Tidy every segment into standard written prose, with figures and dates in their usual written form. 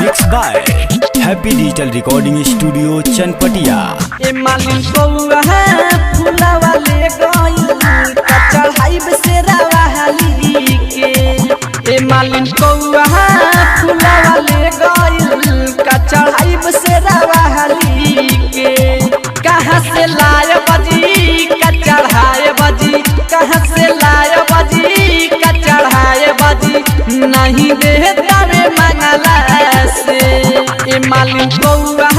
Mix by happy digital recording studio Chanpatia. ए मालिन कौआ फूला वाले गइल चढ़ाई बसेरा वाली के। ए मालिन कौआ फूला वाले गइल चढ़ाई बसेरा वाली के। कहाँ से लाय बजी का चढ़ाए बजी, कहाँ से लाय बजी का चढ़ाए बजी, नहीं देता रे मंगला से। ए मालिन कौआ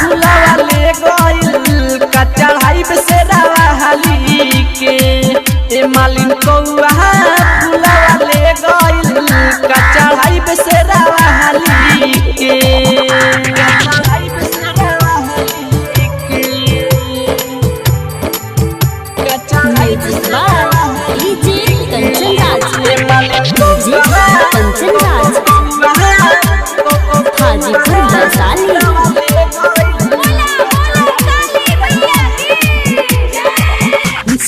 फूला वाले गइल का चढ़ाई बसेरा वाली के। ए मालिन कौआ फूला वाले गइल का चढ़ाई बसेरा वाली के।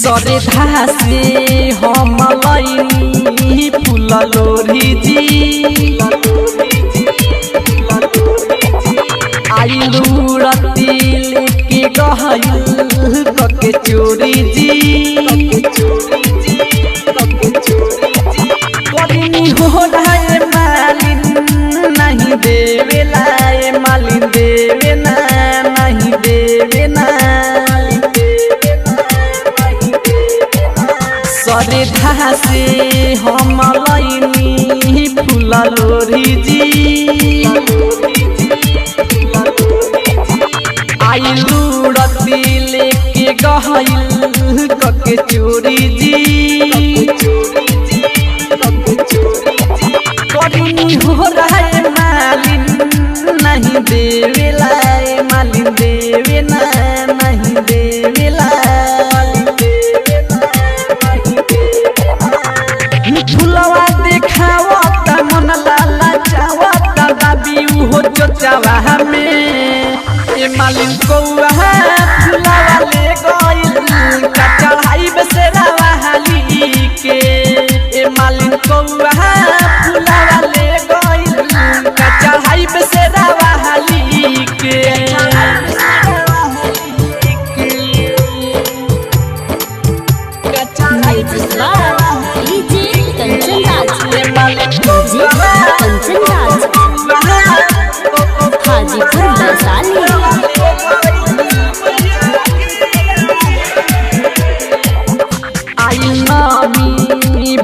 सरे धासे हम लईनी फूल लोरी जी, आइलू रती लेके गइल कके चोरी जी। करिनी हो रहे मालिन नहीं देवेला, ए मालिन देवे ना नहीं देवे ना। सरे धासे हम लईनी फूल लोरी जी, आइलू रती लेके गइल कके चोरी जी। करिनी हो रहे मालिन नहीं देवेला, ए मालिन देवे ना नहीं देवेला। फुलवा देखावता मन लाला चावता बाबी हो चोचावा में। ए मालिन कौआ फूला वाले गइल का चढ़ाई बसेरा वाली के। ए मालिन कौआ फूला वाले गइल का चढ़ाई बसेरा वाली के।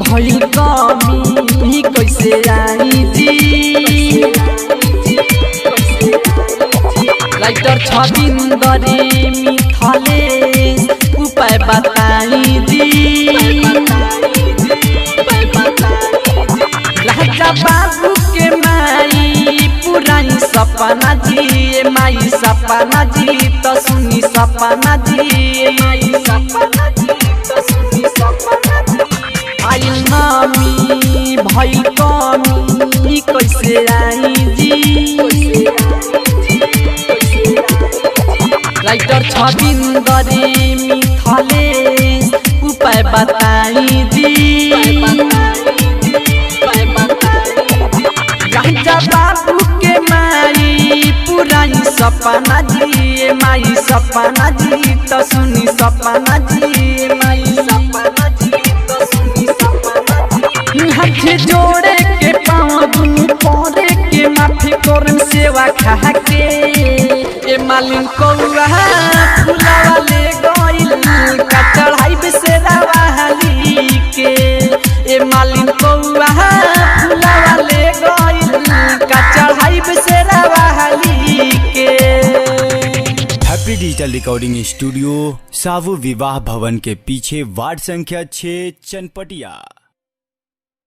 भइल कमी कैसे आई जी, राइटर छबिंदरे मिथले उपाय बताई जी। राजा बाबू के माई पुरानी सपना जी, माई सपना जी तो सुनी सपना जी, माई सपना जी तो सुनी सपना जी। आइल नामी भइल कमी कैसे आई जी, राइटर छबिंदरे मिथले उपाय बताई जी। राजा बाबू के माई पुरानी सपना जी, माई सपना जी तो सुनी सपना जी, माई सपना जी तो सुनी सपना जी। हाथ जोड़े के पाँव दुनू पौड़े के माफी करम सेवा खा के। ए मालिन कौआ फूला वाले गइल का चढ़ाई बसेरा वाली के। ए मालिन कौआ फूला वाले गइल का चढ़ाई बसेरा वाली के। हैप्पी डिजिटल रिकॉर्डिंग स्टूडियो सावु विवाह भवन के पीछे वार्ड संख्या 6 चनपटिया।